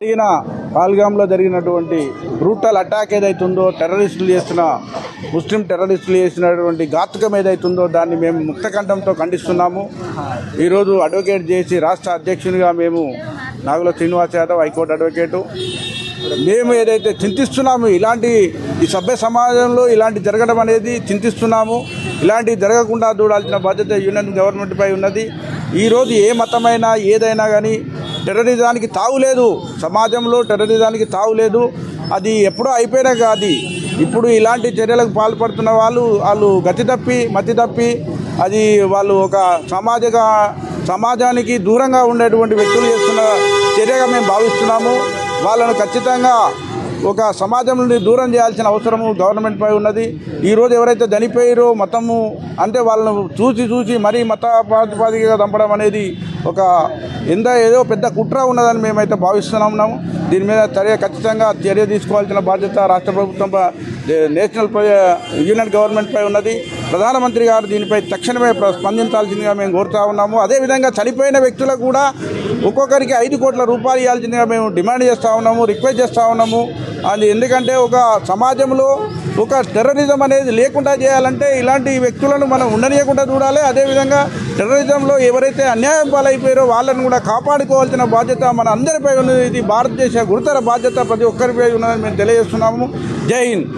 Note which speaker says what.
Speaker 1: జరిగిన పాల్గామ్లో జరిగినటువంటి brutal attack ఏదైతుందో టెర్రరిస్టులు చేస్తున్న ముస్లిం టెర్రరిస్టులు చేసినటువంటి ఘాతుకం ఏదైతుందో దాన్ని మేము ముక్తకంఠంతో ఖండిస్తున్నాము. ఈరోజు అడ్వకేట్ చేసి రాష్ట్ర అధ్యక్షునిగా మేము నాగుల శ్రీనివాస్ యాదవ్ హైకోర్టు అడ్వకేటు మేము ఏదైతే చింతిస్తున్నాము, ఇలాంటి ఈ సభ్య సమాజంలో ఇలాంటి జరగడం అనేది చింతిస్తున్నాము. ఇలాంటివి జరగకుండా చూడాల్సిన బాధ్యత యూనియన్ గవర్నమెంట్పై ఉన్నది. ఈరోజు ఏ మతమైనా ఏదైనా కానీ టెర్రరిజానికి తావులేదు, సమాజంలో టెర్రరిజానికి తావులేదు. అది ఎప్పుడో అయిపోయినా కాదు. ఇప్పుడు ఇలాంటి చర్యలకు పాల్పడుతున్న వాళ్ళు గతి తప్పి మతి తప్పి అది వాళ్ళు ఒక సమాజానికి దూరంగా ఉండేటువంటి వ్యక్తులు చేస్తున్న చర్యగా మేము భావిస్తున్నాము. వాళ్ళను ఖచ్చితంగా ఒక సమాజం నుండి దూరం చేయాల్సిన అవసరము గవర్నమెంట్పై ఉన్నది. ఈరోజు ఎవరైతే చనిపోయారో మతము అంటే వాళ్ళను చూసి మరీ మత ప్రాతిపదికగా చంపడం అనేది ఒక ఏదో పెద్ద కుట్ర ఉన్నదని మేమైతే భావిస్తున్నాము. దీని మీద ఖచ్చితంగా చర్య తీసుకోవాల్సిన బాధ్యత రాష్ట్ర ప్రభుత్వం నేషనల్ యూనియన్ గవర్నమెంట్పై ఉన్నది. ప్రధానమంత్రి గారు దీనిపై తక్షణమే స్పందించాల్సిందిగా మేము కోరుతా ఉన్నాము. అదేవిధంగా చనిపోయిన వ్యక్తులకు కూడా ఒక్కొక్కరికి 5 కోట్ల రూపాయలు ఇవ్వాల్సిందిగా మేము డిమాండ్ చేస్తూ ఉన్నాము, రిక్వెస్ట్ చేస్తూ ఉన్నాము. అది ఎందుకంటే ఒక సమాజంలో ఒక టెర్రరిజం అనేది లేకుండా చేయాలంటే ఇలాంటి వ్యక్తులను మనం ఉండనీయకుండా చూడాలి. అదేవిధంగా టెర్రరిజంలో ఎవరైతే అన్యాయం పాలైపోయారో వాళ్ళని కూడా కాపాడుకోవాల్సిన బాధ్యత మన అందరిపై ఉన్నది. ఇది భారతదేశ గురుతర బాధ్యత ప్రతి ఒక్కరిపై ఉన్నదని మేము తెలియజేస్తున్నాము. జై హింద్.